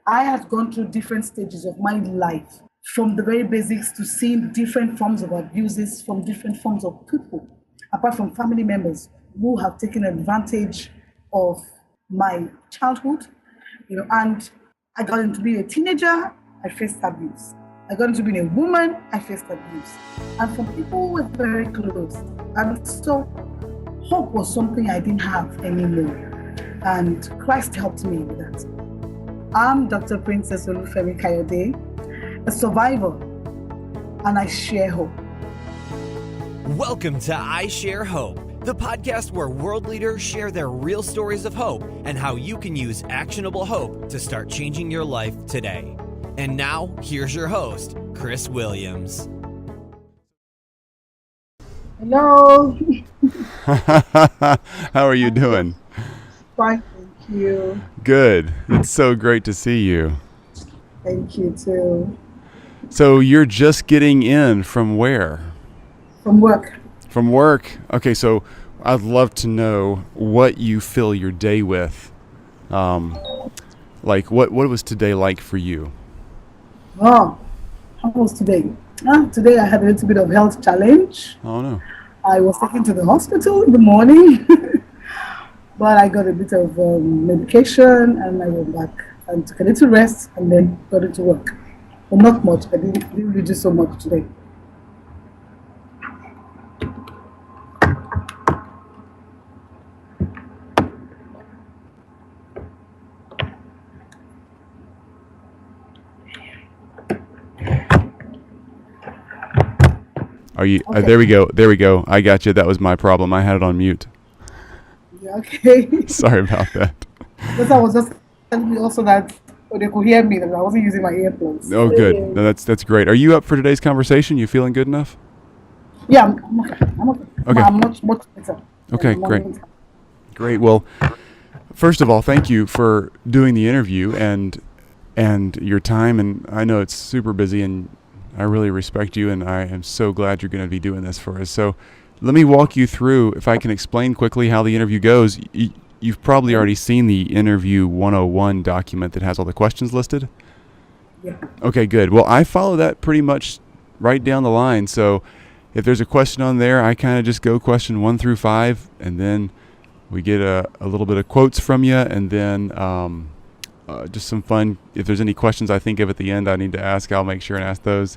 I had gone through different stages of my life, from the very basics to seeing different forms of abuses from different forms of people, apart from family members who have taken advantage of my childhood, and I got into being a teenager, I faced abuse. I got into being a woman, I faced abuse. And from people who were very close. And so hope was something I didn't have anymore. And Christ helped me with that. I'm Dr. Princess Olufemi Kayode, a survivor, and I share hope. Welcome to I Share Hope, the podcast where world leaders share their real stories of hope and how you can use actionable hope to start changing your life today. And now, here's your host, Chris Williams. Hello. How are you doing? Fine, thank you. Good. It's so great to see you. Thank you too. So you're just getting in from where? From work. From work. Okay, so I'd love to know what you fill your day with. Like what was today like for you? Oh, how was today? Today I had a little bit of health challenge. Oh no. I was taken to the hospital in the morning, but I got a bit of medication and I went back and took a little rest and then got into work. But not much. I didn't really do so much today. Are you? Okay. There we go. There we go. I got you. That was my problem. I had it on mute. Yeah, okay. Sorry about that. Because I was just telling me also that they could hear me, that I wasn't using my earphones. Oh, good. No, that's great. Are you up for today's conversation? You feeling good enough? Yeah, I'm okay. I'm okay. Okay. I'm much better. Okay, great. Great. Well, first of all, thank you for doing the interview and your time. And I know it's super busy, and I really respect you, and I am so glad you're going to be doing this for us. So let me walk you through, if I can explain quickly how the interview goes. You've probably already seen the interview 101 document that has all the questions listed. Yeah. Okay, good. Well, I follow that pretty much right down the line. So if there's a question on there, I kind of just go question 1 through 5, and then we get a little bit of quotes from you, and then just some fun. If there's any questions I think of at the end I need to ask, I'll make sure and ask those.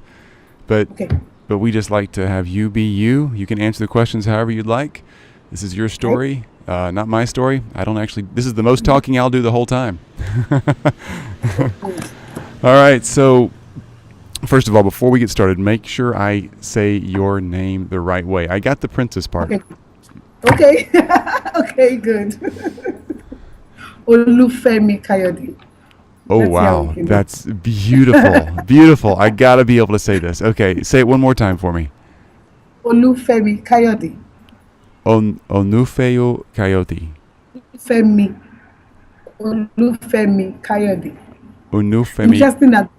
But Okay. but we just like to have you be you. You can answer the questions however you'd like. This is your story, not my story. This is the most talking I'll do the whole time. All right, so first of all, before we get started, make sure I say your name the right way. I got the princess part. Okay. Okay, good. Olufemi Kayode. Oh, That's wow. how we can do. That's beautiful. Beautiful. I got to be able to say this. Okay, say it one more time for me. Olufemi Kayode. Onufeyo Kayode. Olufemi Kayode. Onufemi. Interesting that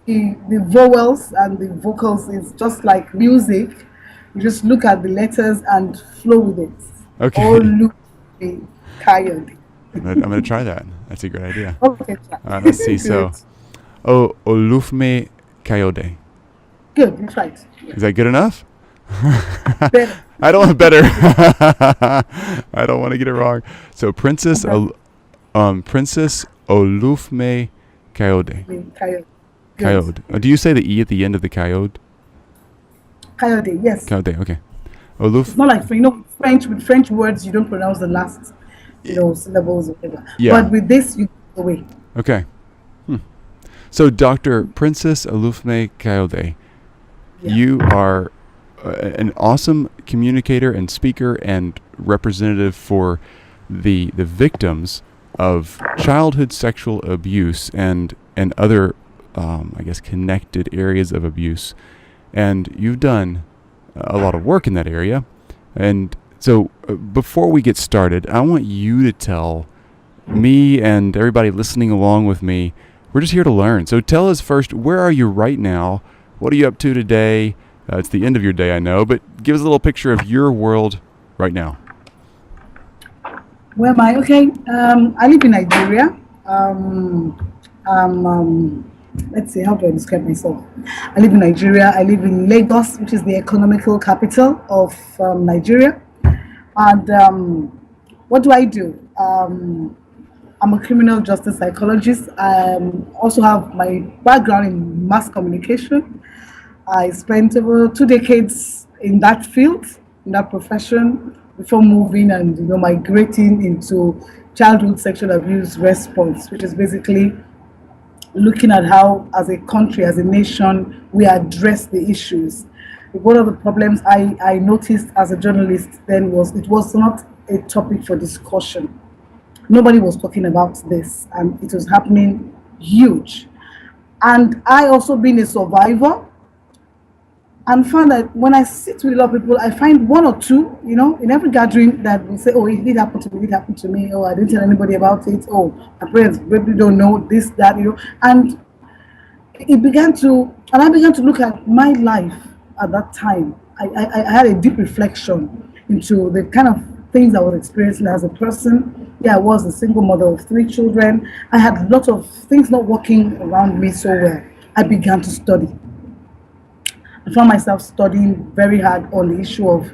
the vowels and the vocals is just like music. You just look at the letters and flow with it. Okay. Olufemi Kayode. I'm going to try that. That's a great idea. Okay. All right, let's see. So, Good. Olufemi Kayode. Good, that's right. Is that good enough? Better. I don't want better. I don't want to get it wrong. So, Princess Olufemi Kayode. Kayode. Good. Kayode. Do you say the E at the end of the Kayode? Kayode, yes. Kayode, okay. It's not like, French, with French words, you don't pronounce the last, syllables or whatever. Yeah. But with this, you go away. Okay. So, Dr. Princess Olufemi Kayode, Yeah. you are an awesome communicator and speaker and representative for the victims of childhood sexual abuse and other, I guess, connected areas of abuse. And you've done a lot of work in that area. And so before we get started, I want you to tell me and everybody listening along with me, we're just here to learn. So tell us first, where are you right now? What are you up to today? It's the end of your day, I know, but give us a little picture of your world right now. Where am I? Okay. I live in Nigeria. Let's see, how do I describe myself? I live in Nigeria. I live in Lagos, which is the economical capital of Nigeria. And what do I do? I'm a criminal justice psychologist. I also have my background in mass communication. I spent over 2 decades in that field, in that profession, before moving and migrating into childhood sexual abuse response, which is basically looking at how, as a country, as a nation, we address the issues. One of the problems I noticed as a journalist then was it was not a topic for discussion. Nobody was talking about this, and it was happening huge. And I also being a survivor, and found that when I sit with a lot of people, I find one or two, in every gathering that will say, "Oh, it did happen to me, it did happen to me. Oh, I didn't tell anybody about it. Oh, my parents really don't know this, that, And I began to look at my life at that time. I had a deep reflection into the kind of things I was experiencing as a person. Yeah, I was a single mother of 3 children. I had a lot of things not working around me so well. I began to study. I found myself studying very hard on the issue of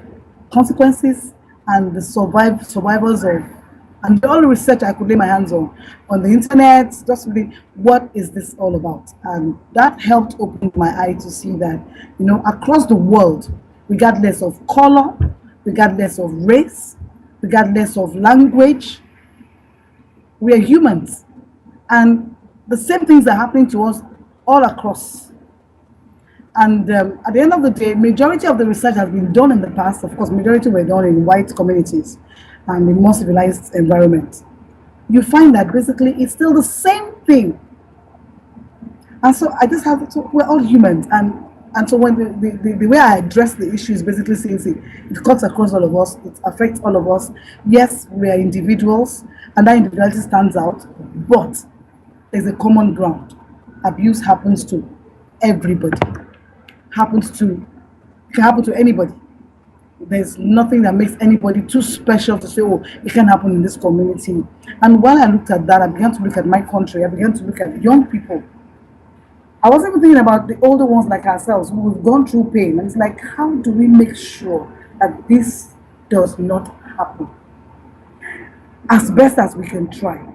consequences and the survivors of, and all the research I could lay my hands on the internet, just really, what is this all about? And that helped open my eye to see that, across the world, regardless of color, regardless of race, regardless of language, we are humans. And the same things are happening to us all across. And at the end of the day, majority of the research has been done in the past. Of course, majority were done in white communities and in more civilized environments. You find that basically it's still the same thing. And so I just have to, we're all humans. And so when the way I address the issue is basically saying, see, it cuts across all of us, it affects all of us. Yes, we are individuals, and that individuality stands out, but there's a common ground. Abuse happens to everybody. It can happen to anybody. There's nothing that makes anybody too special to say, oh, it can happen in this community. And while I looked at that, I began to look at my country. I began to look at young people. I wasn't even thinking about the older ones like ourselves who have gone through pain. And it's like, how do we make sure that this does not happen? As best as we can try.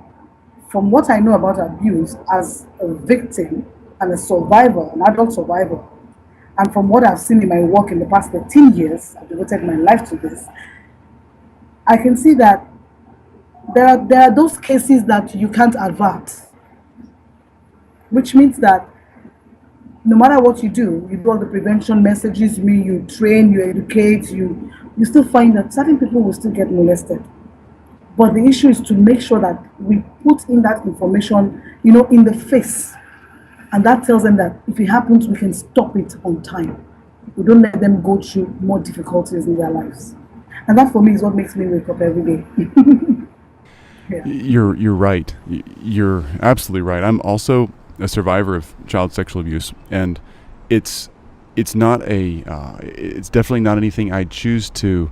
From what I know about abuse as a victim and a survivor, an adult survivor, and from what I've seen in my work in the past 13 years, I've devoted my life to this, I can see that there are those cases that you can't avert, which means that no matter what you do all the prevention messages, you train, you educate, you still find that certain people will still get molested. But the issue is to make sure that we put in that information, in the face. And that tells them that if it happens, we can stop it on time. We don't let them go through more difficulties in their lives. And that for me is what makes me wake up every day. Yeah. You're right. You're absolutely right. I'm also a survivor of child sexual abuse, and it's definitely not anything I'd choose to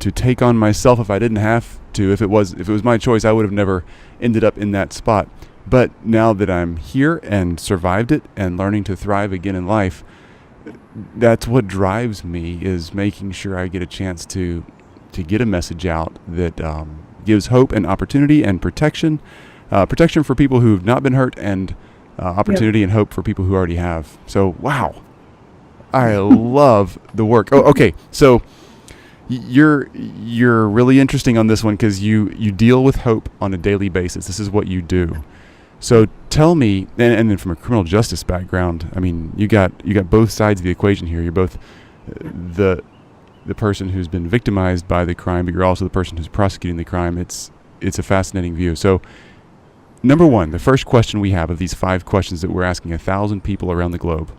take on myself if I didn't have to. If it was my choice, I would have never ended up in that spot. But now that I'm here and survived it and learning to thrive again in life, that's what drives me, is making sure I get a chance to get a message out that gives hope and opportunity and protection for people who've not been hurt, and opportunity and hope for people who already have. So, wow, I love the work. Oh, okay. So you're really interesting on this one because you deal with hope on a daily basis. This is what you do. So tell me, and then from a criminal justice background, I mean, you got both sides of the equation here. You're both the person who's been victimized by the crime, but you're also the person who's prosecuting the crime. It's a fascinating view. So, number one, the first question we have of these 5 questions that we're asking 1,000 people around the globe,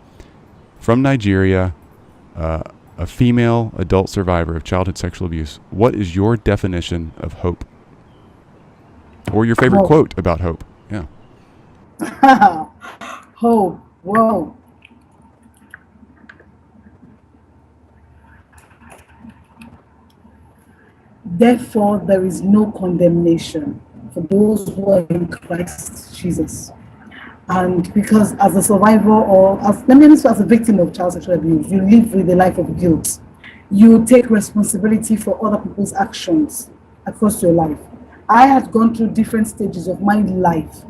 from Nigeria, a female adult survivor of childhood sexual abuse, what is your definition of hope? Or your favorite quote about hope? Yeah. Hope. Whoa. Therefore, there is no condemnation for those who are in Christ Jesus. And because as a survivor, or as, let me say, as a victim of child sexual abuse, you live with a life of guilt. You take responsibility for other people's actions across your life. I had gone through different stages of my life,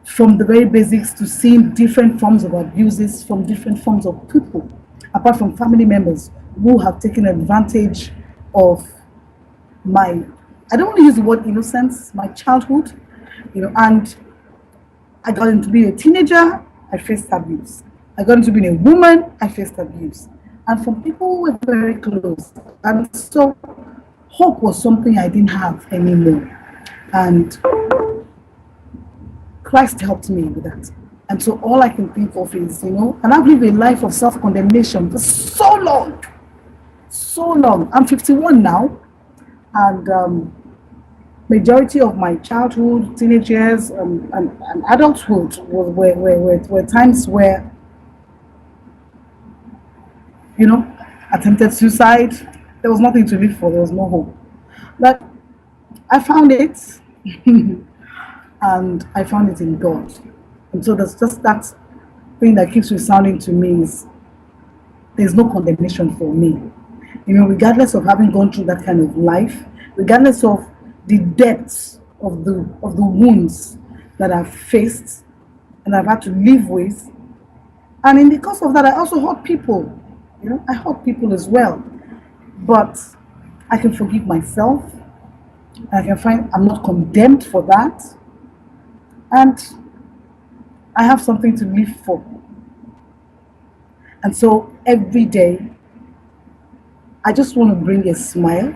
from the very basics to seeing different forms of abuses from different forms of people, apart from family members who have taken advantage of my, I don't want to use the word innocence, my childhood, and I got into being a teenager, I faced abuse. I got into being a woman, I faced abuse. And from people who were very close. And so hope was something I didn't have anymore. And Christ helped me with that. And so all I can think of is, and I've lived a life of self-condemnation for so long. So long. I'm 51 now. And majority of my childhood, teenage years, and adulthood were times where, attempted suicide. There was nothing to live for. There was no hope. But I found it, and I found it in God. And so there's just that thing that keeps resounding to me is there's no condemnation for me. Regardless of having gone through that kind of life, regardless of the depths of the wounds that I've faced and I've had to live with. And in the course of that, I also hurt people. I hurt people as well. But I can forgive myself. I can find I'm not condemned for that. And I have something to live for. And so every day, I just want to bring a smile.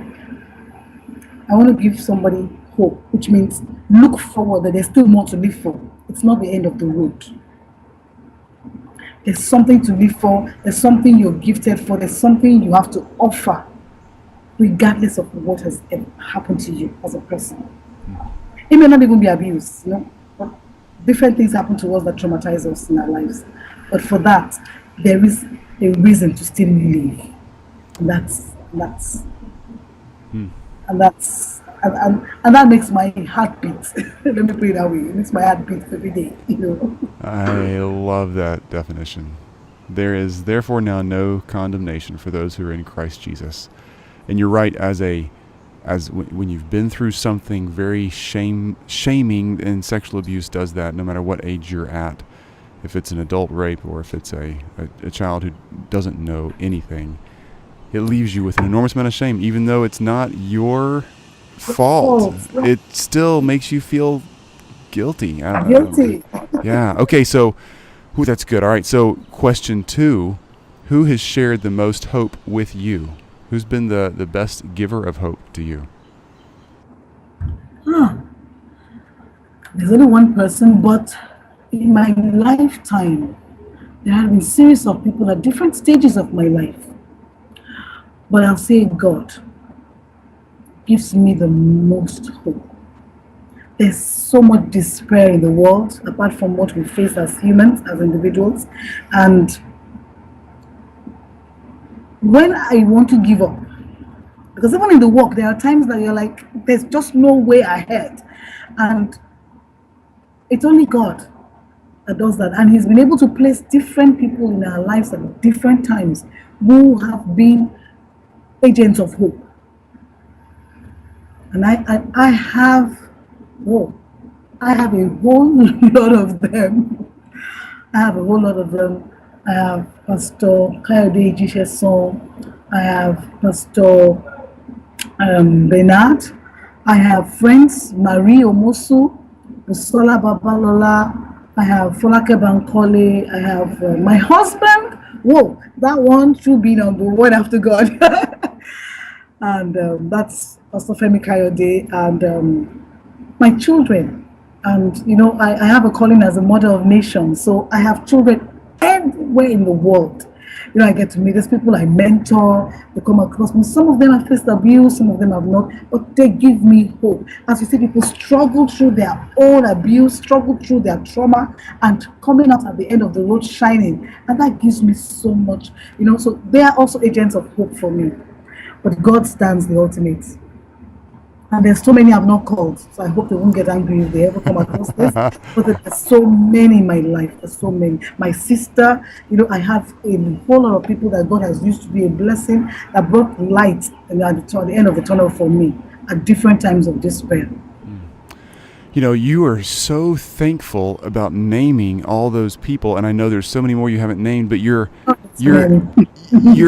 I want to give somebody hope, which means look forward that there's still more to live for. It's not the end of the road. There's something to live for. There's something you're gifted for. There's something you have to offer, regardless of what has happened to you as a person. It may not even be abuse, but different things happen to us that traumatize us in our lives. But for that, there is a reason to still live. And that makes my heart beat. Let me put it that way. It makes my heart beat every day. I love that definition. There is therefore now no condemnation for those who are in Christ Jesus. And you're right. When you've been through something very shaming, and sexual abuse does that, no matter what age you're at. If it's an adult rape or if it's a child who doesn't know anything, it leaves you with an enormous amount of shame, even though it's not your fault. It still makes you feel guilty. I don't Guilty. know. Yeah. Okay. So, that's good. All right. So, question 2: who has shared the most hope with you? Who's been the best giver of hope to you? There's only one person, but in my lifetime, there have been a series of people at different stages of my life. But I'll say God gives me the most hope. There's so much despair in the world, apart from what we face as humans, as individuals. And when I want to give up, because even in the work, there are times that you're like, there's just no way ahead. And it's only God that does that. And He's been able to place different people in our lives at different times who have been agents of hope. And I have a whole lot of them. I have Pastor Kayode Ejisheson. I have Pastor Bernard. I have friends, Marie Omosu, Busola Babalola. I have Folake Bankole. I have my husband. Whoa, that one should be number one after God. And that's Pastor Olufemi Kayode, and my children. And I have a calling as a mother of nations, so I have children everywhere in the world. I get to meet these people I mentor. They come across me. Some of them have faced abuse, some of them have not, but they give me hope. As you see, people struggle through their own abuse, struggle through their trauma, and coming out at the end of the road shining. And that gives me so much, So they are also agents of hope for me. But God stands the ultimate. And there's so many I've not called, so I hope they won't get angry if they ever come across this. But there's so many in my life. There's so many. My sister, I have a whole lot of people that God has used to be a blessing that brought light at the end of the tunnel for me at different times of despair. You are so thankful about naming all those people, and I know there's so many more you haven't named, but you're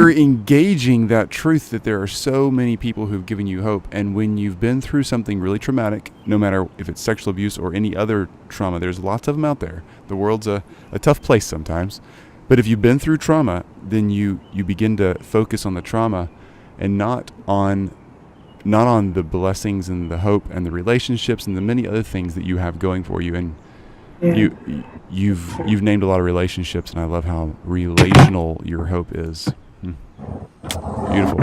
engaging that truth that there are so many people who've given you hope. And when you've been through something really traumatic, no matter if it's sexual abuse or any other trauma, there's lots of them out there. The world's a tough place sometimes. But if you've been through trauma, then you begin to focus on the trauma and not on the blessings and the hope and the relationships and the many other things that you have going for you. And you've named a lot of relationships, and I love how relational your hope is. Beautiful.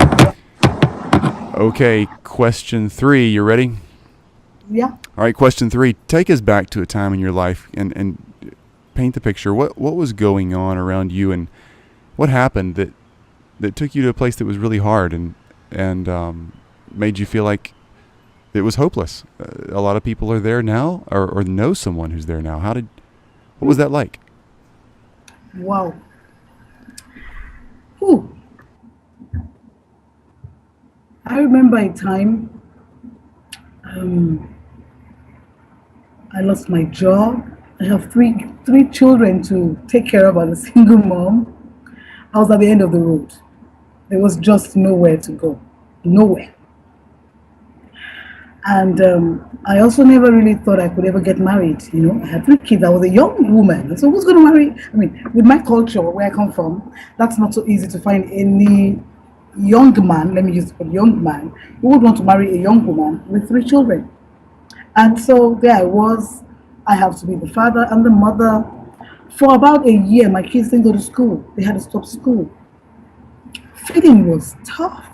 Okay, question 3. You ready? Yeah. All right, question 3. Take us back to a time in your life and paint the picture. What was going on around you, and what happened that took you to a place that was really hard and made you feel like it was hopeless? A lot of people are there now, or know someone who's there now. What was that like? Wow. Ooh. I remember a time I lost my job. I have three children to take care of as a single mom. I was at the end of the road. There was just nowhere to go. Nowhere. And I also never really thought I could ever get married. I had 3 kids. I was a young woman. So who's going to marry? I mean, with my culture, where I come from, that's not so easy to find any young man, let me use the word young man, who would want to marry a young woman with 3 children. And so there I was. I have to be the father and the mother. For about a year, my kids didn't go to school. They had to stop school. Feeding was tough.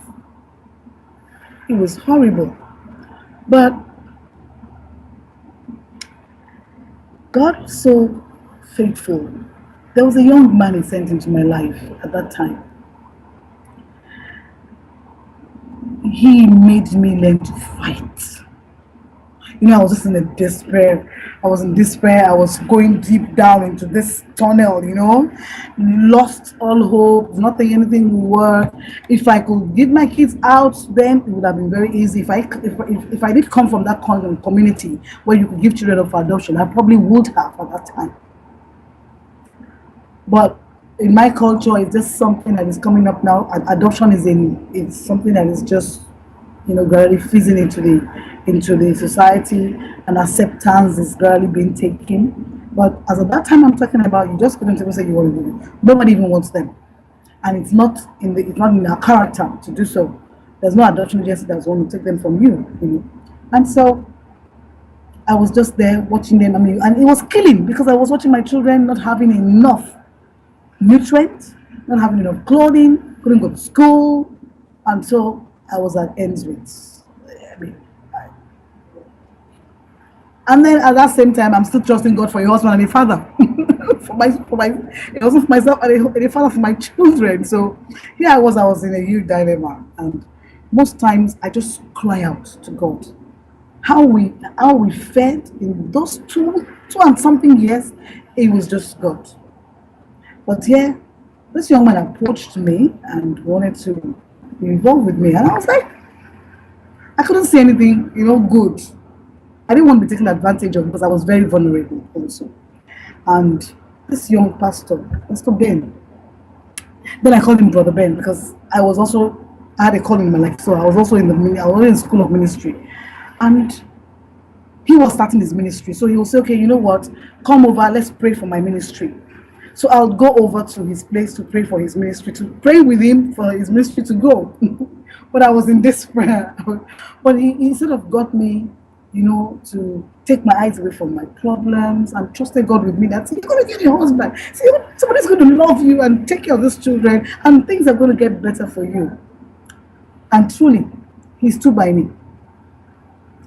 It was horrible. But God was so faithful. There was a young man He sent into my life at that time. He made me learn to fight. I was just in despair. I was in despair. I was going deep down into this tunnel, lost all hope. Anything would work. If I could get my kids out, then it would have been very easy. If I did come from that community where you could give children up for adoption, I probably would have at that time. But in my culture, it's just something that is coming up now. Adoption is something that is just gradually fizzing into the society, and acceptance is gradually being taken. But as at that time I'm talking about, you just couldn't even say you want to do it. Nobody even wants them, and it's not in our character to do so. There's no adoption agency that's going to take them from you. And so I was just there watching them. And it was killing, because I was watching my children not having enough nutrients, not having enough clothing, couldn't go to school, and so I was at ends with. And then at that same time, I'm still trusting God for a husband and a father, for a husband for myself and a father for my children. So here I was in a huge dilemma, and most times I just cry out to God. How we fed in those two and something years, it was just God. But here, this young man approached me and wanted to be involved with me, and I was like, I couldn't see anything, good. I didn't want to be taken advantage of, because I was very vulnerable also. And this young Pastor Ben, then I called him Brother Ben, because I had a calling in my life. So I was also in the school of ministry, and he was starting his ministry. So he will say, okay, you know what? Come over, let's pray for my ministry. So I'll go over to his place to pray for his ministry, to pray with him for his ministry to go. But I was in despair. But he sort of got me, to take my eyes away from my problems, and trusted God with me that you're going to get a husband. See, somebody's going to love you and take care of these children, and things are going to get better for you. And truly, he stood by me.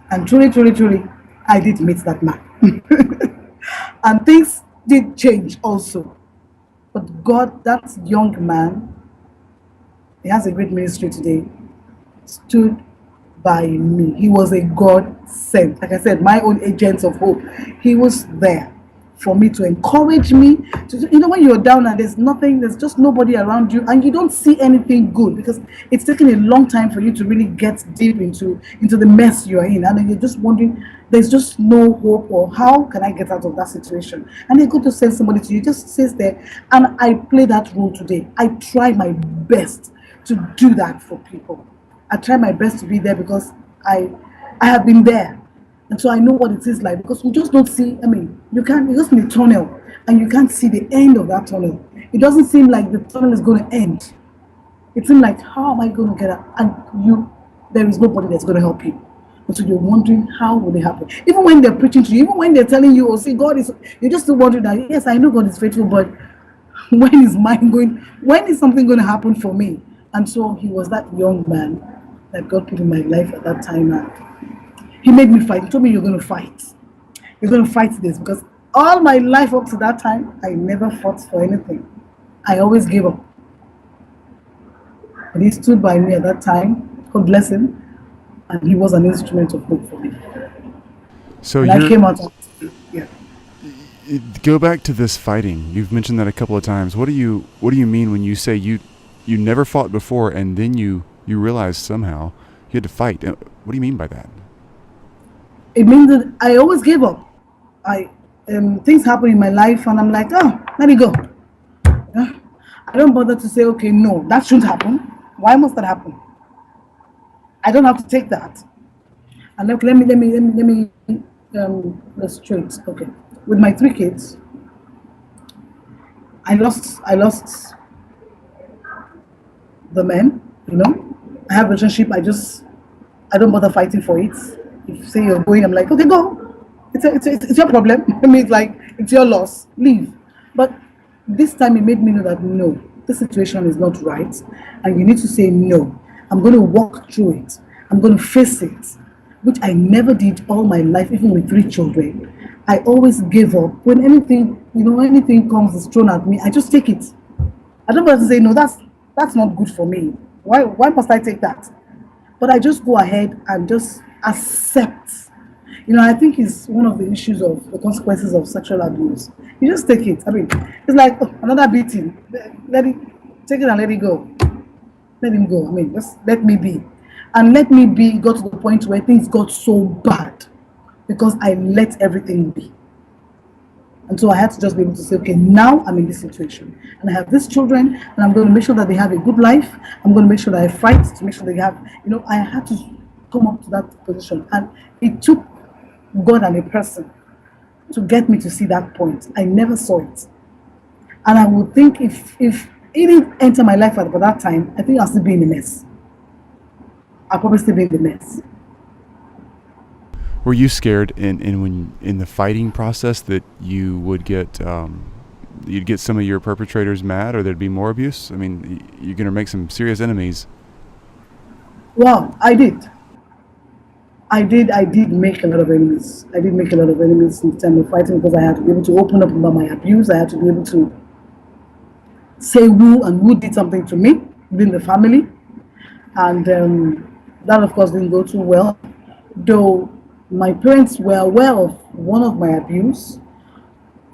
And truly, I did meet that man. And things did change also. But God, that young man, he has a great ministry today, stood by me. He was a God sent. Like I said, my own agent of hope. He was there for me to encourage me. When you're down and there's nothing, there's just nobody around you, and you don't see anything good because it's taken a long time for you to really get deep into the mess you're in, and then you're just wondering, there's just no hope, or how can I get out of that situation? And they go to send somebody to you, just sits there, and I play that role today. I try my best to do that for people. I try my best to be there because I have been there. And so I know what it is like, because we just don't see, you're just in a tunnel and you can't see the end of that tunnel. It doesn't seem like the tunnel is going to end. It seems like, how am I going to get out? And there is nobody that's going to help you. And so you're wondering, how will it happen? Even when they're preaching to you, even when they're telling you, see, God is, you're just still wondering that, yes, I know God is faithful, but when is something going to happen for me? And so he was that young man that God put in my life at that time. And he made me fight. He told me, you're going to fight. You're going to fight this, because all my life up to that time, I never fought for anything. I always gave up. And he stood by me at that time. God bless him. And he was an instrument of hope for me. So I came out of yeah. Go back to this fighting. You've mentioned that a couple of times. What do you mean when you say you never fought before and then you realized somehow you had to fight? What do you mean by that? It means that I always gave up. Things happen in my life and I'm like, let it go. I don't bother to say, okay, no, that shouldn't happen. Why must that happen? I don't have to take that. And look, let me illustrate. Okay, with my 3 kids, I lost the men. I have a relationship. I don't bother fighting for it. If you say you're going, I'm like, okay, go. It's your problem. It's like, it's your loss. Leave. But this time it made me know that no, this situation is not right, and you need to say no. I'm going to walk through it. I'm going to face it, which I never did all my life, even with 3 children. I always gave up. When anything comes is thrown at me, I just take it. I don't want to say, no, that's not good for me. Why must I take that? But I just go ahead and just accept. I think it's one of the issues of the consequences of sexual abuse. You just take it. It's like another beating. Take it and let it go. Let him go. Just let me be. And let me be got to the point where things got so bad because I let everything be. And so I had to just be able to say, okay, now I'm in this situation. And I have these children, and I'm going to make sure that they have a good life. I'm going to make sure that I fight to make sure they have, I had to come up to that position. And it took God and a person to get me to see that point. I never saw it. And I would think if it didn't enter my life at that time, I think I'll still be in a mess. I'll probably still be in the mess. Were you scared in the fighting process that you would get you'd get some of your perpetrators mad, or there'd be more abuse? You're going to make some serious enemies. Well, I did. I did make a lot of enemies. I did make a lot of enemies in time of fighting, because I had to be able to open up about my abuse. I had to be able to say who did something to me within the family. And that, of course, didn't go too well. Though my parents were aware of one of my abuse,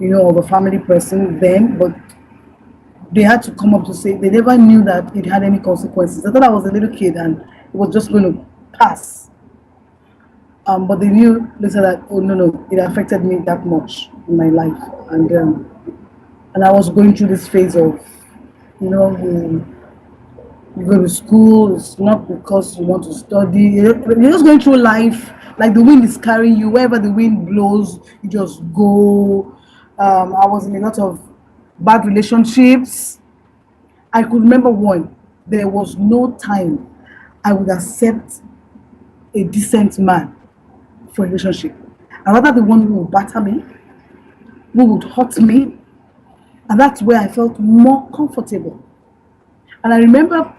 of a family person then, but they had to come up to say they never knew that it had any consequences. I thought I was a little kid and it was just going to pass. But they knew later that, oh, no, it affected me that much in my life. And I was going through this phase of, you go to school, it's not because you want to study. You're just going through life, like the wind is carrying you. Wherever the wind blows, you just go. I was in a lot of bad relationships. I could remember one. There was no time I would accept a decent man for a relationship. I rather the one who would batter me, who would hurt me, and that's where I felt more comfortable. And I remember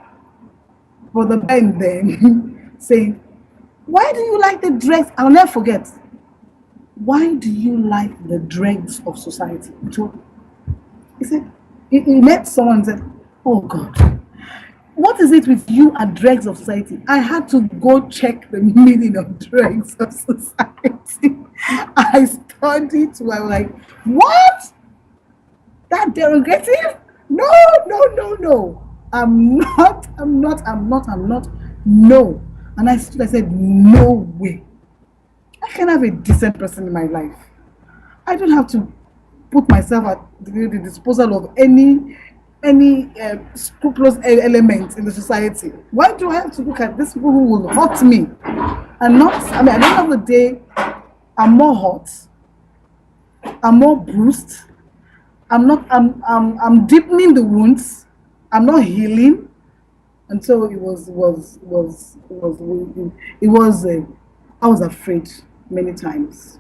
Brother Ben then saying, why do you like the dregs? I'll never forget. Why do you like the dregs of society? He said, he met someone and said, oh God, what is it with you and dregs of society? I had to go check the meaning of dregs of society. I studied to, I was like, what? That derogative? No, no, no, no. I'm not. No. And I stood, I said, no way. I can have a decent person in my life. I don't have to put myself at the disposal of any scrupulous element in the society. Why do I have to look at these people who will hurt me? And not, I mean, at the end of the day, I'm more hurt. I'm more bruised. I'm deepening the wounds. I'm not healing. And so I was afraid many times.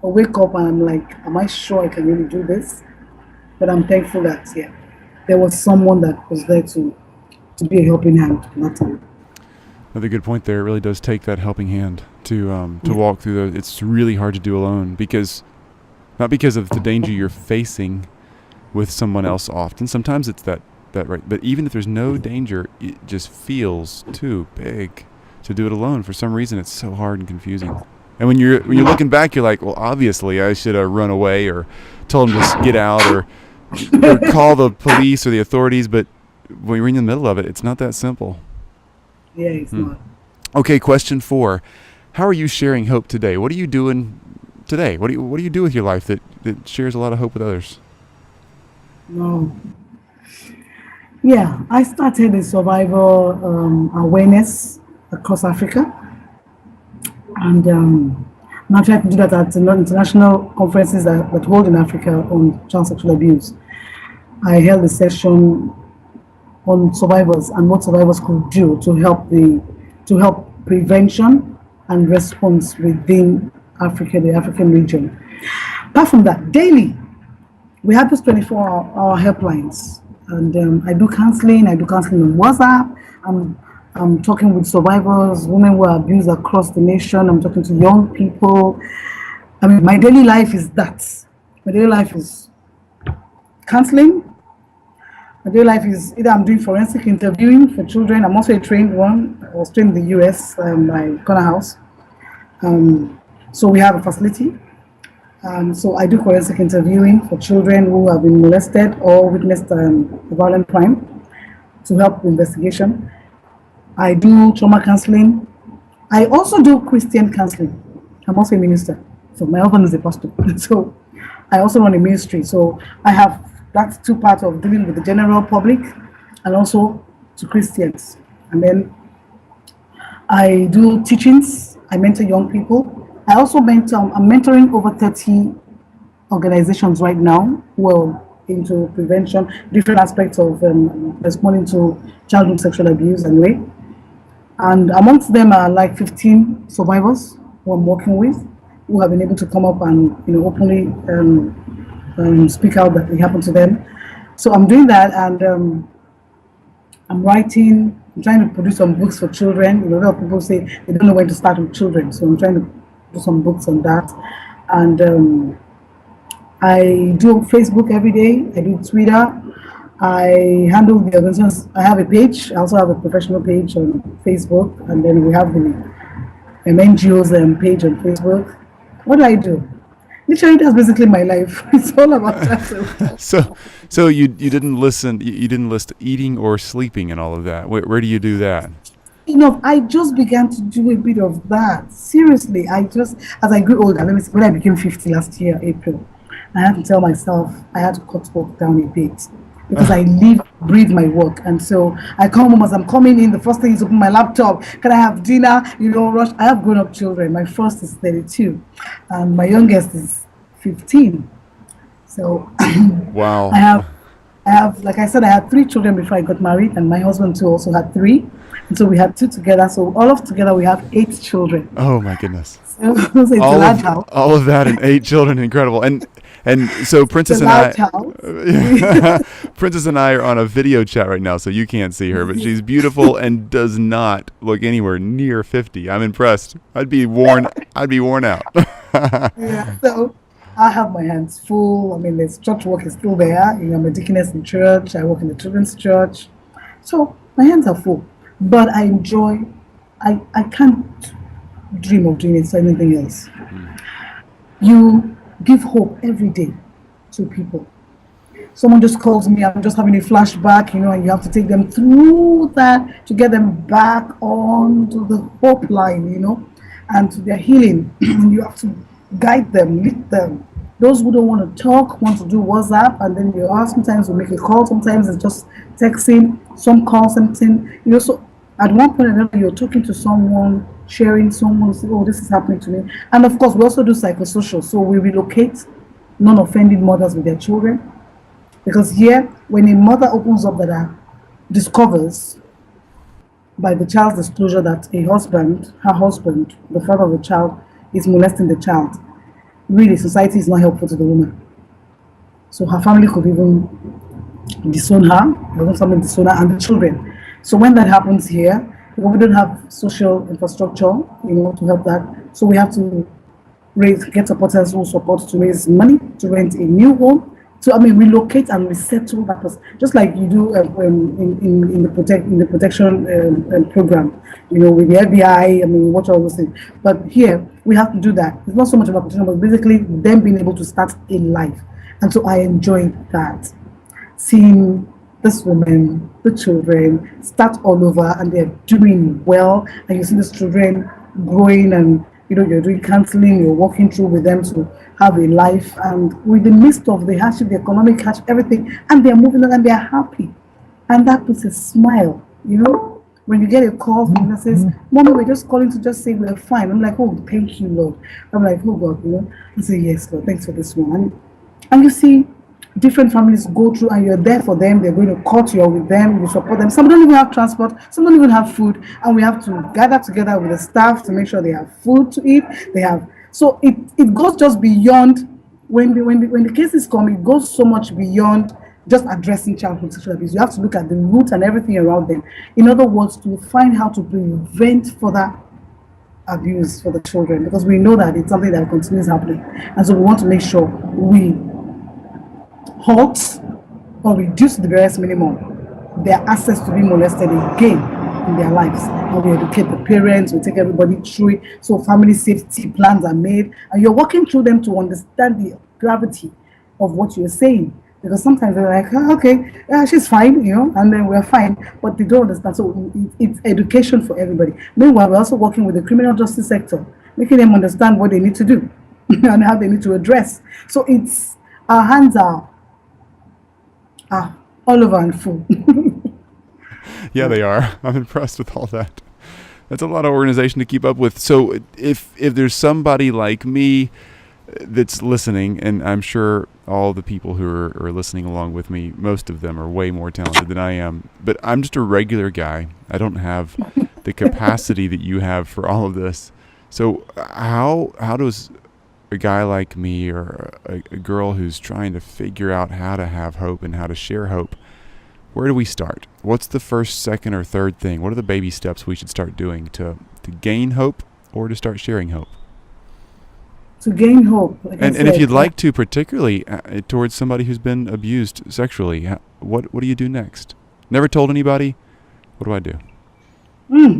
I wake up and I'm like, am I sure I can really do this? But I'm thankful that, there was someone that was there to be a helping hand at that time. Another good point there. It really does take that helping hand to walk through those. It's really hard to do alone not because of the danger you're facing with someone else often. Sometimes it's that right. But even if there's no danger, it just feels too big to do it alone. For some reason, it's so hard and confusing. And when you're looking back, you're like, well, obviously I should have run away or told him to get out or call the police or the authorities. But when you're in the middle of it, it's not that simple. Yeah, it's not. Okay, question 4. How are you sharing hope today? What are you doing today? What do you do with your life that shares a lot of hope with others? No. Yeah, I started a survivor awareness across Africa. And I'm trying to do that at international conferences that hold in Africa on child sexual abuse. I held a session on survivors and what survivors could do to help prevention and response within Africa, the African region. Apart from that, daily, we have these 24-hour helplines. And I do counseling on WhatsApp. I'm talking with survivors, women who are abused across the nation. I'm talking to young people. I mean, my daily life is that. My daily life is counseling. My daily life is either I'm doing forensic interviewing for children. I'm also a trained one. I was trained in the US, my corner house. So we have a facility. So I do forensic interviewing for children who have been molested or witnessed violent crime to help investigation. I do trauma counseling. I also do Christian counseling. I'm also a minister. So my husband is a pastor. So I also run a ministry. So I have that's 2 parts of dealing with the general public and also to Christians. And then I do teachings. I mentor young people. I also I'm mentoring over 30 organizations right now who are into prevention, different aspects of responding to childhood sexual abuse and rape. And amongst them are like 15 survivors who I'm working with, who have been able to come up and openly speak out that it happened to them. So I'm doing that, and I'm writing. I'm trying to produce some books for children. A lot of people say they don't know when to start with children, so I'm trying to do some books on that. And I do Facebook every day. I do Twitter. I handle the organizations. I have a page. I also have a professional page on Facebook, and then we have the NGOs page on Facebook. What do? Literally, that's basically my life. It's all about that. So you didn't listen. You didn't list eating or sleeping and all of that. Where do you do that? I just began to do a bit of that. Seriously, as I grew older, when I became 50 last year, April, I had to tell myself I had to cut work down a bit because I live, breathe my work. And so I come home, as I'm coming in, the first thing is open my laptop. Can I have dinner? Rush. I have grown-up children. My first is 32, and my youngest is 15. So wow. I have, like I said, I had 3 children before I got married, and my husband too also had 3. And so we had 2 together. So together we have 8 children. Oh my goodness. So it's a large house. All of that and 8 children, incredible. And so Princess Princess and I are on a video chat right now, so you can't see her, but she's beautiful and does not look anywhere near 50. I'm impressed. I'd be worn out. Yeah, so I have my hands full. I mean, this church work is still there. I'm a deaconess in church. I work in the children's church. So My hands are full. But I can't dream of doing anything else. You give hope every day to people. Someone just calls me, I'm just having a flashback, and you have to take them through that to get them back onto the hope line, and to their healing. You have to guide them, lead them. Those who don't want to talk, want to do WhatsApp, and then you ask, sometimes we make a call, sometimes it's just texting, some call something, so at one point or another, you're talking to someone, sharing someone, say, oh, this is happening to me. And of course, we also do psychosocial. So we relocate non-offending mothers with their children. Because here, when a mother opens up that discovers by the child's disclosure that her husband, the father of the child, is molesting the child, really, society is not helpful to the woman. So her family could even disown her, disown her and the children. So when that happens here, we don't have social infrastructure, to help that. So we have to get supporters who support to raise money to rent a new home. So relocate and resettle that person, just like you do in the protection program, with the FBI. Watch all those things. But here we have to do that. It's not so much about protection, but basically them being able to start a life. And so I enjoy that, seeing this woman, the children, start all over, and they're doing well. And you see these children growing, and you're doing counseling, you're walking through with them to have a life, and with the midst of the hardship, the economic hardship, everything, and they're moving on and they're happy. And that puts a smile, when you get a call from that says, Mommy, we're just calling to just say we're fine. I'm like, oh, thank you, Lord. I'm like, oh God, I say, yes, Lord, thanks for this one. And you see different families go through, and you're there for them. They're going to court, you're with them, you support them. Some don't even have transport, some don't even have food, and we have to gather together with the staff to make sure they have food to eat. So it goes just beyond, when the cases come, it goes so much beyond just addressing childhood sexual abuse. You have to look at the root and everything around them. In other words, to find how to prevent further abuse for the children, because we know that it's something that continues happening. And so we want to make sure we halt or reduce the barest minimum their access to be molested again in their lives. And we educate the parents, we take everybody through it, so family safety plans are made, and you're working through them to understand the gravity of what you're saying. Because sometimes they're like, oh, okay, she's fine, and then we're fine, but they don't understand. So it's education for everybody. Meanwhile, we're also working with the criminal justice sector, making them understand what they need to do and how they need to address. So our hands are all over and full. Yeah, they are. I'm impressed with all that. That's a lot of organization to keep up with. So if there's somebody like me that's listening, and I'm sure all the people who are listening along with me, most of them are way more talented than I am, but I'm just a regular guy. I don't have the capacity that you have for all of this. So how does a guy like me, or a girl who's trying to figure out how to have hope and how to share hope, where do we start? What's the first, second, or third thing? What are the baby steps we should start doing to gain hope or to start sharing hope? To gain hope. And if you'd like to, particularly towards somebody who's been abused sexually, what do you do next? Never told anybody? What do I do?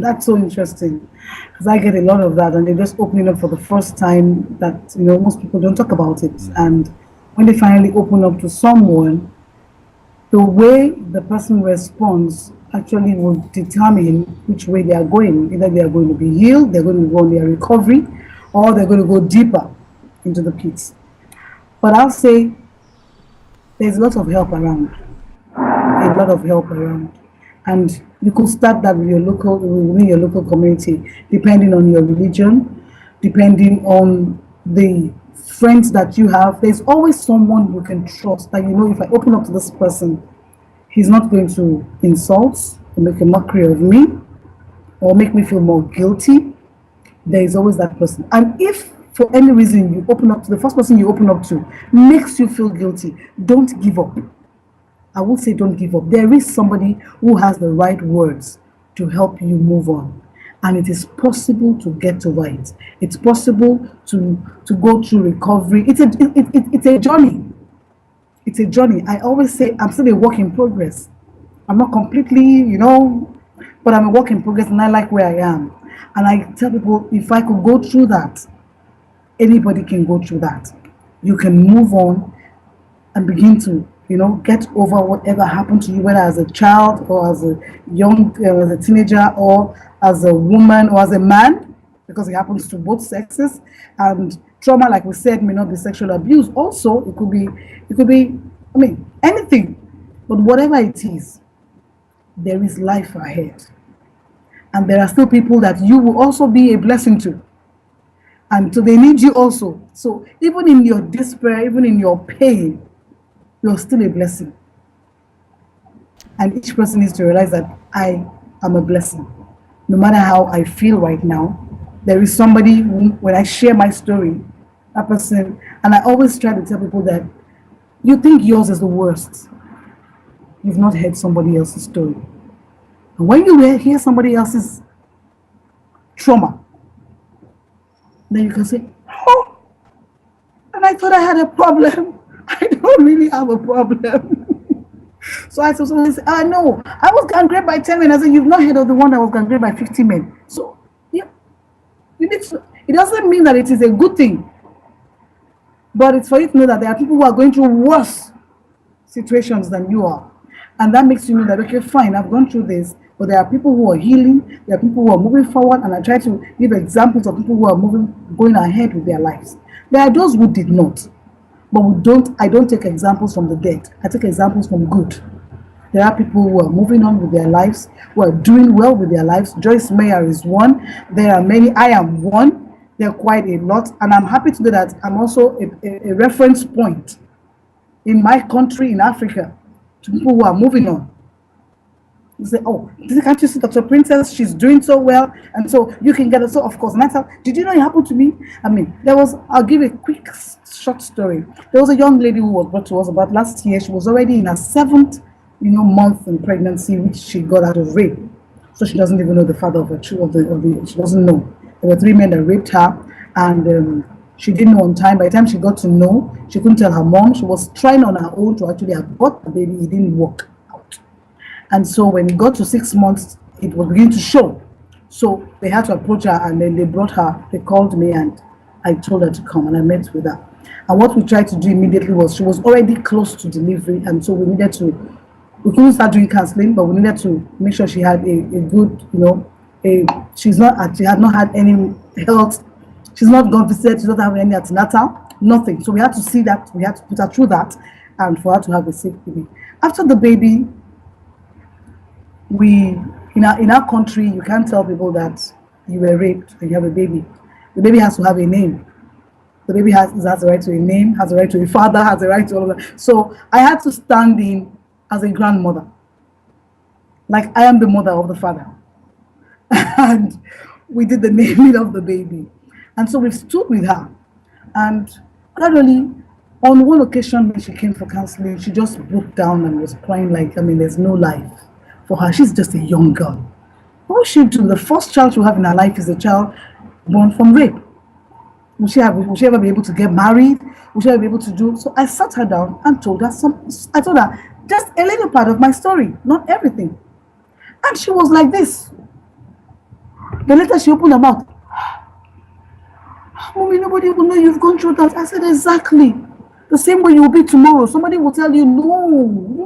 That's so interesting, because I get a lot of that, and they're just opening up for the first time that, most people don't talk about it. And when they finally open up to someone, the way the person responds actually will determine which way they are going. Either they are going to be healed, they're going to go on their recovery, or they're going to go deeper into the pits. But I'll say there's a lot of help around. And you could start that within your local community, depending on your religion, depending on the friends that you have. There's always someone you can trust that, if I open up to this person, he's not going to insult or make a mockery of me or make me feel more guilty. There is always that person. And if for any reason you open up to the first person you open up to makes you feel guilty, don't give up. I will say don't give up. There is somebody who has the right words to help you move on. And it is possible to get to right. It's possible to go through recovery. It's a journey. It's a journey. I always say I'm still a work in progress. I'm not completely, but I'm a work in progress and I like where I am. And I tell people, if I could go through that, anybody can go through that. You can move on and begin to, get over whatever happened to you, whether as a child or as a young, as a teenager or as a woman or as a man, because it happens to both sexes. And trauma, like we said, may not be sexual abuse. Also, it could be, anything. But whatever it is, there is life ahead. And there are still people that you will also be a blessing to. And so they need you also. So even in your despair, even in your pain, you're still a blessing. And each person needs to realize that I am a blessing. No matter how I feel right now, there is somebody who, when I share my story, that person, and I always try to tell people that you think yours is the worst. You've not heard somebody else's story. And when you hear somebody else's trauma, then you can say, oh, and I thought I had a problem. I don't really have a problem. So I saw somebody say, no, I was gang raped by 10 men. I said, you've not heard of the one that was gang raped by 50 men. So, yeah, you need to, it doesn't mean that it is a good thing. But it's for you to know that there are people who are going through worse situations than you are. And that makes you know that, okay, fine, I've gone through this. But there are people who are healing, there are people who are moving forward, and I try to give examples of people who are going ahead with their lives. There are those who did not. But I don't take examples from the dead. I take examples from good. There are people who are moving on with their lives, who are doing well with their lives. Joyce Meyer is one. There are many. I am one. There are quite a lot. And I'm happy to do that. I'm also a reference point in my country, in Africa, to people who are moving on. You say, oh, can't you see Dr. Princess? She's doing so well. And so you can get it. So, of course, and I tell, did you know it happened to me? I'll give a quick, short story. There was a young lady who was brought to us about last year. She was already in her 7th, month in pregnancy, which she got out of rape. So she doesn't even know the father of her children, she doesn't know. There were 3 men that raped her, and she didn't know on time. By the time she got to know, she couldn't tell her mom. She was trying on her own to actually abort the baby. It didn't work out. And so when it got to 6 months, it was beginning to show. So they had to approach her, and then they brought her. They called me, and I told her to come, and I met with her. And what we tried to do immediately was, she was already close to delivery, and so we couldn't start doing counseling, but we needed to make sure she had a good, she had not had any health, she's not gone visit, she's not having any antenatal, nothing. So we had to see that, we had to put her through that, and for her to have a safe baby. After the baby, in our country, you can't tell people that you were raped and you have a baby. The baby has to have a name. The baby has the right to a name, has the right to a father, has the right to all of that. So I had to stand in as a grandmother. Like, I am the mother of the father. And we did the naming of the baby. And so we stood with her. And gradually, on one occasion when she came for counseling, she just broke down and was crying like, there's no life for her. She's just a young girl. What will she do? The first child she'll have in her life is a child born from rape. Will she ever be able to get married? Will she ever be able to do? So I sat her down and told her just a little part of my story, not everything. And she was like this. Then later she opened her mouth. Mommy, nobody will know you've gone through that. I said, exactly. The same way you will be tomorrow. Somebody will tell you, no,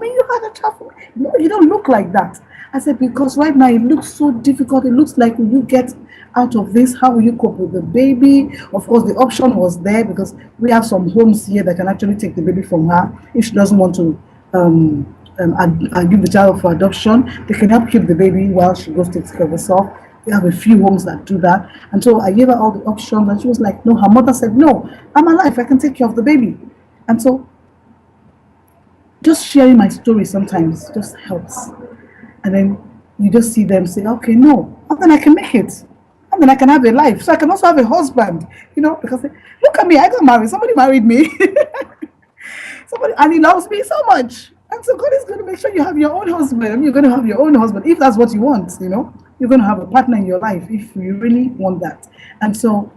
you had a child. No, you don't look like that. I said, because right now it looks so difficult. It looks like, when you get out of this, how will you cope with the baby? Of course, the option was there because we have some homes here that can actually take the baby from her if she doesn't want to give the child for adoption. They can help keep the baby while she goes to take care of herself. We have a few homes that do that. And so I gave her all the options, and she was like, no. Her mother said, no, I'm alive, I can take care of the baby. And so just sharing my story sometimes just helps. And then you just see them say, okay, no, and then I can make it. And then I can have a life. So I can also have a husband, because look at me, I got married. Somebody married me. And he loves me so much. And so God is going to make sure you have your own husband. You're going to have your own husband if that's what you want, You're going to have a partner in your life if you really want that. And so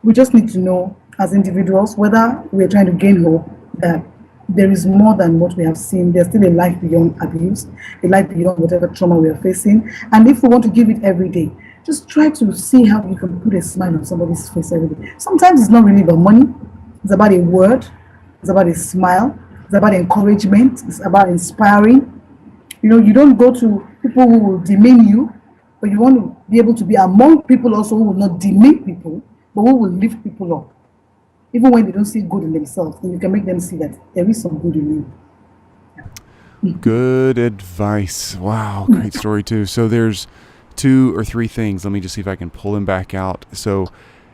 we just need to know as individuals whether we're trying to gain hope that there is more than what we have seen. There's still a life beyond abuse, a life beyond whatever trauma we are facing. And if we want to give it every day, just try to see how you can put a smile on somebody's face every day. Sometimes it's not really about money. It's about a word. It's about a smile. It's about encouragement. It's about inspiring. You don't go to people who will demean you, but you want to be able to be among people also who will not demean people, but who will lift people up. Even when they don't see good in themselves, then you can make them see that there is some good in you. Good advice. Wow, great story too. So there's 2 or 3 things. Let me just see if I can pull them back out. So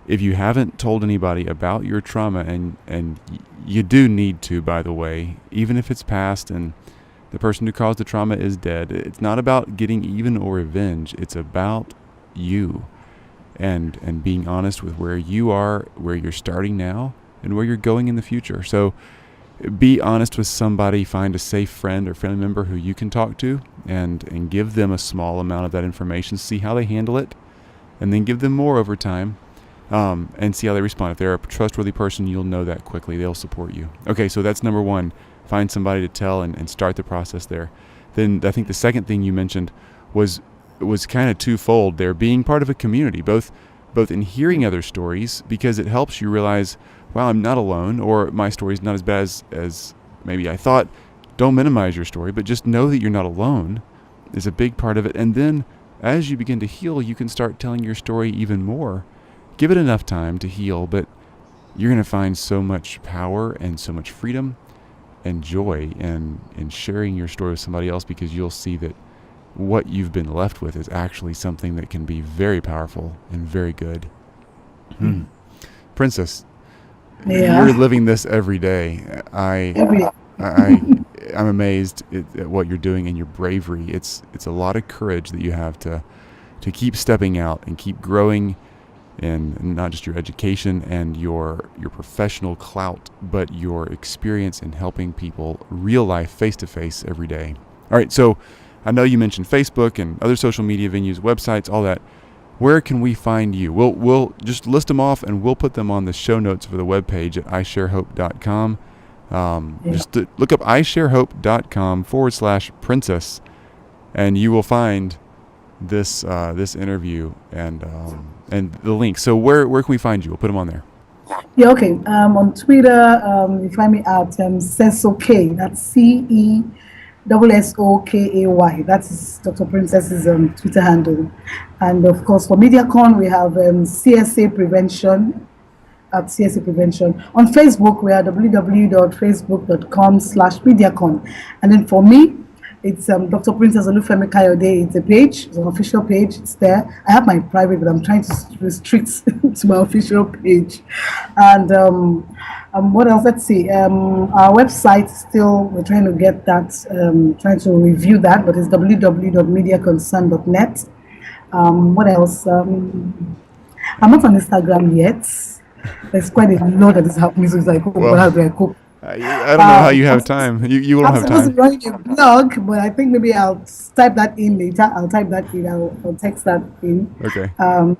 if you haven't told anybody about your trauma, and you do need to, by the way, even if it's past and the person who caused the trauma is dead, it's not about getting even or revenge. It's about you and being honest with where you are, where you're starting now, and where you're going in the future. So be honest with somebody. Find a safe friend or family member who you can talk to and give them a small amount of that information. See how they handle it, and then give them more over time, and see how they respond. If they're a trustworthy person, you'll know that quickly. They'll support you. Okay, so that's number 1. Find somebody to tell and start the process there. Then I think the second thing you mentioned was kind of twofold there, being part of a community, both in hearing other stories, because it helps you realize, wow, I'm not alone, or my story's not as bad as maybe I thought. Don't minimize your story, but just know that you're not alone is a big part of it. And then as you begin to heal, you can start telling your story even more. Give it enough time to heal, but you're going to find so much power and so much freedom and joy in sharing your story with somebody else, because you'll see that what you've been left with is actually something that can be very powerful and very good. Princess, you're living this every day. I'm amazed at what you're doing and your bravery. It's a lot of courage that you have to keep stepping out and keep growing in not just your education and your professional clout, but your experience in helping people real life, face to face every day. All right, so I know you mentioned Facebook and other social media venues, websites, all that. Where can we find you? We'll just list them off, and we'll put them on the show notes for the webpage at isharehope.com. Just look up isharehope.com/princess, and you will find this interview and the link. So where can we find you? We'll put them on there. Yeah, okay. On Twitter, you find me at Sesokay. That's CESSOKAY. That's Dr. Princess's Twitter handle. And of course, for MediaCon, we have CSA Prevention at CSA Prevention. On Facebook, we are www.facebook.com/MediaCon. And then for me, it's Dr. Princess Olufemi Kayode. It's a page. It's an official page. It's there. I have my private, but I'm trying to restrict to my official page. And what else? Let's see. Our website still, we're trying to get that, trying to review that, but it's www.mediaconcern.net. What else? I'm not on Instagram yet. There's quite a lot that is happening, so it's like, how do I cope? I don't know how you have time. You won't have time. I'm supposed to write a blog, but I think maybe I'll type that in later. I'll type that in. I'll text that in. Okay.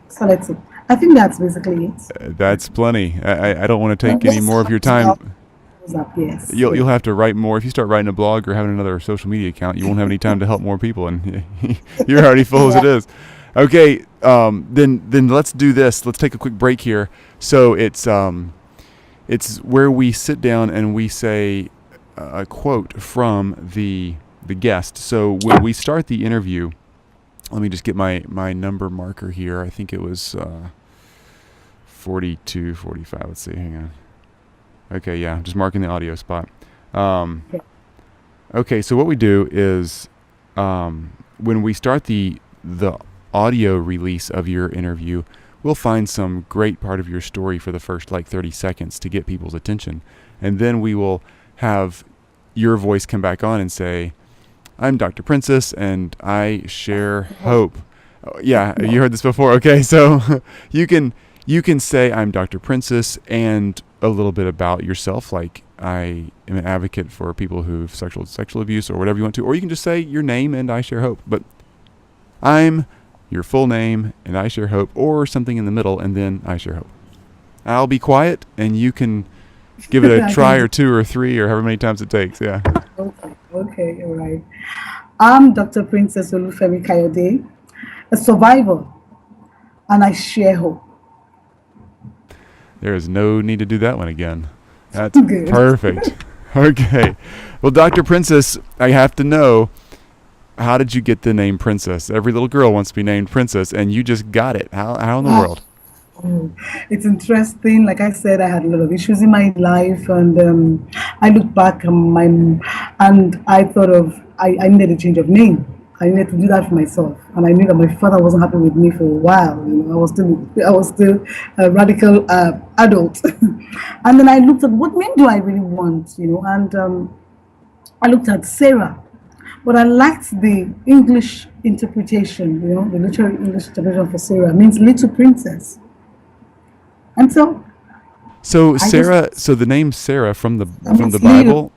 So let's see. I think that's basically it. That's plenty. I don't want to take any more of your time. Yes. You'll have to write more. If you start writing a blog or having another social media account, you won't have any time to help more people, and you're already full as it is. Okay. Then let's do this. Let's take a quick break here. So it's where we sit down and we say a quote from the guest. So when we start the interview, let me just get my number marker here. I think it was 42, 45. Let's see. Hang on. Okay, yeah, just marking the audio spot. Okay, so what we do is when we start the audio release of your interview, we'll find some great part of your story for the first 30 seconds to get people's attention. And then we will have your voice come back on and say, I'm Dr. Princess and I share hope. Yeah, you heard this before. Okay, so you can say I'm Dr. Princess and a little bit about yourself, like I am an advocate for people who've sexual abuse or whatever you want to. Or you can just say your name and I share hope. But I'm your full name and I share hope, or something in the middle and then I share hope. I'll be quiet and you can give it a I try can or two or three or however many times it takes. Yeah. okay, all right. I'm Dr. Princess Olufemi Kayode, a survivor, and I share hope. There is no need to do that one again. That's Good. perfect. Okay. Well, Dr. Princess, I have to know, how did you get the name Princess? Every little girl wants to be named Princess, and you just got it. How in the world? Oh, it's interesting. Like I said, I had a lot of issues in my life, and I look back and I thought I needed a change of name. I needed to do that for myself, and I knew that my father wasn't happy with me for a while. I was still a radical adult, and then I looked at what name do I really want, and I looked at Sarah. But I liked the English interpretation, the literary English interpretation for Sarah means little princess. And so So I Sarah, so the name Sarah from the little Bible,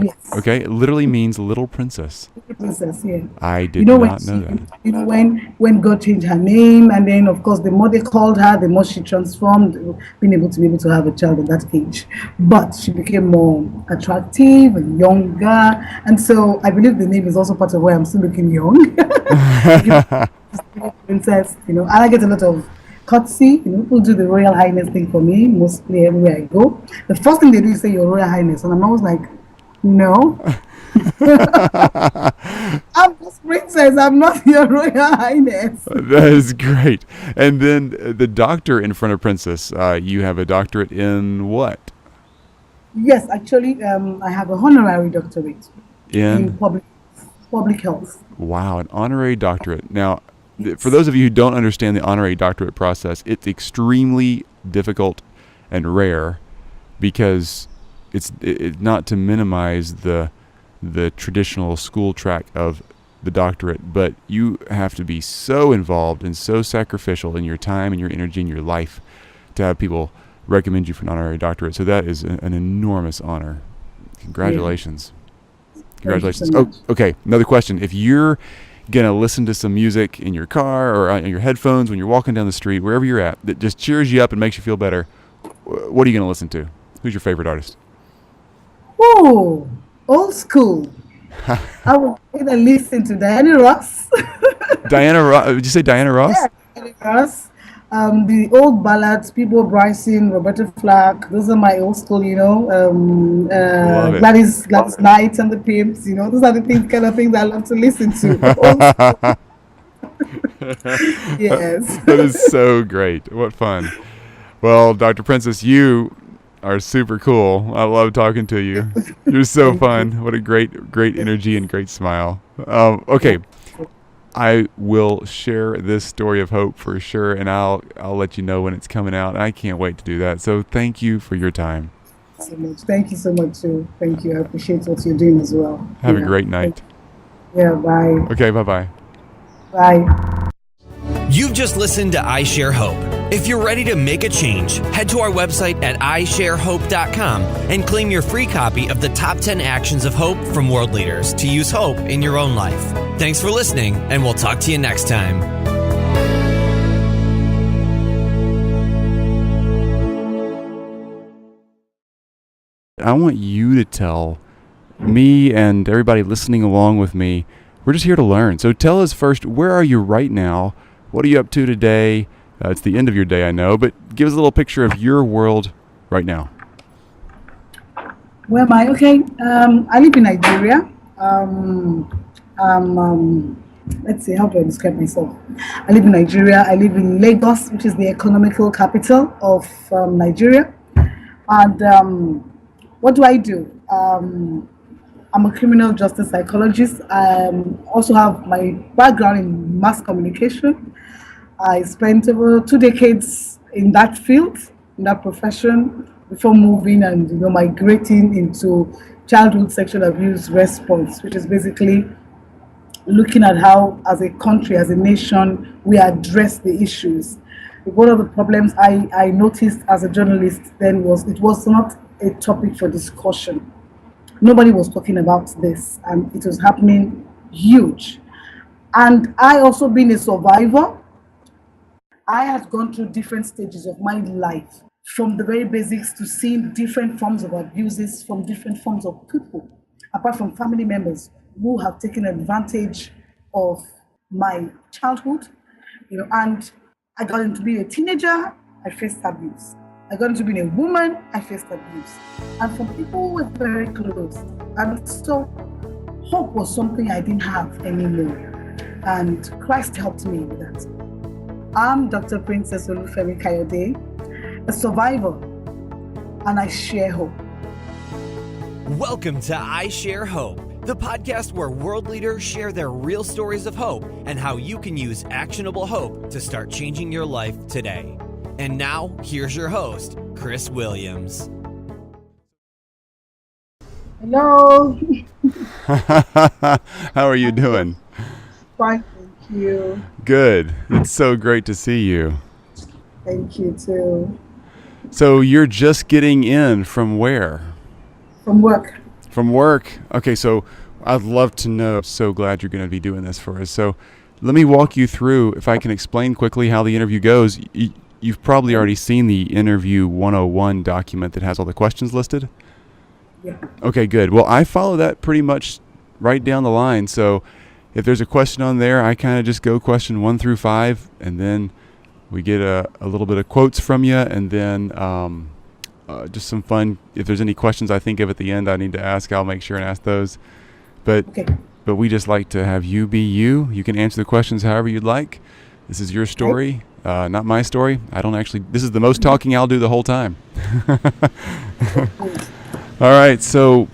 yes, okay, it literally means little princess. little princess, yeah. I You did know not know that. when God changed her name, and then of course the more they called her, the more she transformed, being able to have a child at that age. But she became more attractive and younger, and so I believe the name is also part of why I'm still looking young. Princess, and I get a lot of courtesy. People do the Royal Highness thing for me mostly everywhere I go. The first thing they do is say Your Royal Highness, and I'm always like, no. I'm just princess. I'm not your Royal Highness. That is great. And then the doctor in front of Princess, you have a doctorate in what? Yes, actually, I have a honorary doctorate in In, public health. wow, an honorary doctorate. Now, for those of you who don't understand the honorary doctorate process, it's extremely difficult and rare because it's not to minimize the traditional school track of the doctorate, but you have to be so involved and so sacrificial in your time and your energy and your life to have people recommend you for an honorary doctorate. So that is an enormous honor. Congratulations. Congratulations. Thank you so much. Oh, okay. Another question. If you're going to listen to some music in your car or on your headphones when you're walking down the street, wherever you're at, that just cheers you up and makes you feel better, what are you going to listen to? Who's your favorite artist? Oh, old school. I would either listen to Diana Ross. Diana Ross. Did you say Diana Ross? Yeah, Diana Ross. The old ballads, People Bryson, Roberta Flack. Those are my old school, Love it. Gladys Knight and the Pimps. Those are the kind of things I love to listen to. Old school. Yes. That is so great. What fun. Well, Dr. Princess, you are super cool. I love talking to you. You're so fun. What a great energy and great smile. Okay. I will share this story of hope for sure, and I'll let you know when it's coming out. I can't wait to do that. So thank you for your time. So much. Thank you so much too. Thank you. I appreciate what you're doing as well. Have a great night. Yeah, bye. Okay, bye-bye. Bye. You've just listened to I Share Hope. If you're ready to make a change, head to our website at isharehope.com and claim your free copy of the top 10 actions of hope from world leaders to use hope in your own life. Thanks for listening, and we'll talk to you next time. I want you to tell me and everybody listening along with me, we're just here to learn. So tell us first, where are you right now? What are you up to today? It's the end of your day, I know, but give us a little picture of your world right now. Where am I? Okay. I live in Nigeria. Let's see, how do I describe myself? I live in Nigeria. I live in Lagos, which is the economical capital of Nigeria. And what do I do? I'm a criminal justice psychologist. I also have my background in mass communication. I spent over 2 decades in that field, in that profession, before moving and migrating into childhood sexual abuse response, which is basically looking at how, as a country, as a nation, we address the issues. One of the problems I noticed as a journalist then was it was not a topic for discussion. Nobody was talking about this, and it was happening huge. And I also, being a survivor, I had gone through different stages of my life, from the very basics to seeing different forms of abuses from different forms of people, apart from family members who have taken advantage of my childhood, and I got into being a teenager, I faced abuse. I got into being a woman, I faced abuse. And from people who were very close. And so hope was something I didn't have anymore. And Christ helped me with that. I'm Dr. Princess Olufemi Kayode, a survivor, and I share hope. Welcome to I Share Hope, the podcast where world leaders share their real stories of hope and how you can use actionable hope to start changing your life today. And now, here's your host, Chris Williams. Hello. How are you doing? Fine, thank you. Good. It's so great to see you. Thank you too. So you're just getting in from where? From work. From work. Okay, so I'd love to know. So glad you're going to be doing this for us. So let me walk you through, if I can explain quickly how the interview goes. You've probably already seen the interview 101 document that has all the questions listed. Yeah. Okay, good. Well, I follow that pretty much right down the line. So if there's a question on there, I kind of just go question 1 through 5, and then we get a little bit of quotes from you, and then just some fun. If there's any questions I think of at the end I need to ask, I'll make sure and ask those. But we just like to have you be you. You can answer the questions however you'd like. This is your story, not my story. This is the most talking I'll do the whole time. All right, so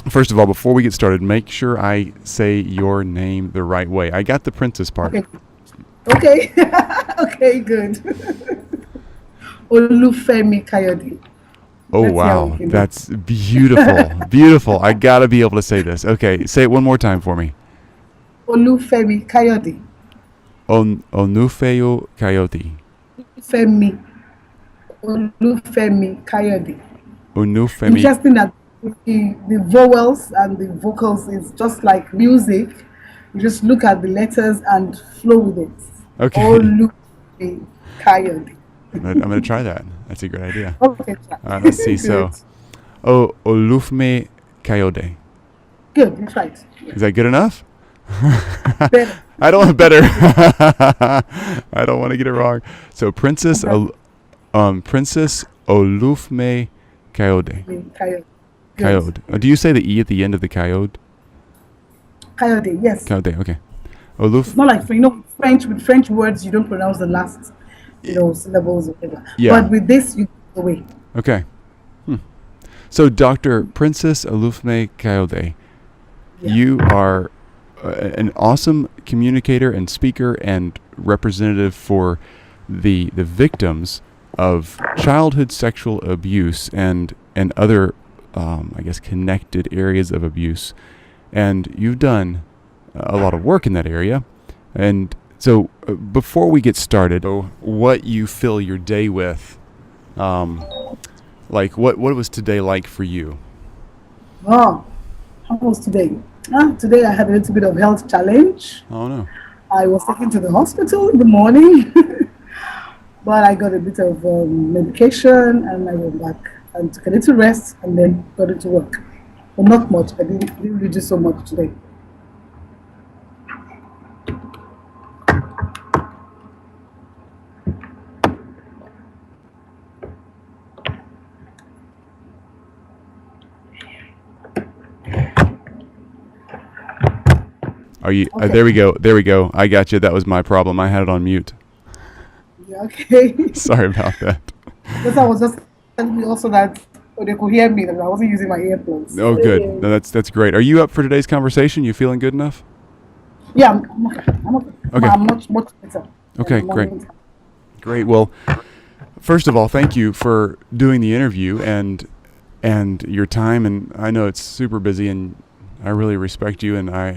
first of all, before we get started, make sure I say your name the right way. I got the princess part. Okay. Okay, good. Olufemi Kayode. Oh, wow. That's beautiful. Beautiful. I got to be able to say this. Okay, say it one more time for me. Olufemi Kayode. Olufemi Kayode. Olufemi Kayode. Olufemi. Interesting that the vowels and the vocals is just like music. You just look at the letters and flow with it. Okay. Olufemi Kayode. I'm going to try that. That's a great idea. Okay. Let's see. So, Olufemi Kayode. Good. That's right. Is that good enough? Better. I don't want better. I don't want to get it wrong. So Princess Olufemi Kayode. Kayode. Do you say the E at the end of the Kayode? Kayode, yes. Kayode, okay. It's not like French. With French words, you don't pronounce the last, syllables or whatever. Yeah. But with this, you go away. Okay. So Dr. Princess Olufemi Kayode, you are an awesome communicator and speaker and representative for the victims of childhood sexual abuse and other, connected areas of abuse. And you've done a lot of work in that area. And so before we get started, what you fill your day with, what was today like for you? Oh, how was today? Today I had a little bit of health challenge. Oh, no. I was taken to the hospital in the morning, but I got a bit of medication and I went back and took a little rest and then got into work. But not much. I didn't really do so much today. Are you? Okay. There we go. There we go. I got you. That was my problem. I had it on mute. Yeah, okay. Sorry about that. Because I was just telling me also that they could hear me, that I wasn't using my earphones. Oh, good. No, that's great. Are you up for today's conversation? You feeling good enough? Yeah, I'm okay. Okay. I'm much better. Okay, great. Great. Well, first of all, thank you for doing the interview and your time. And I know it's super busy, and I really respect you, and I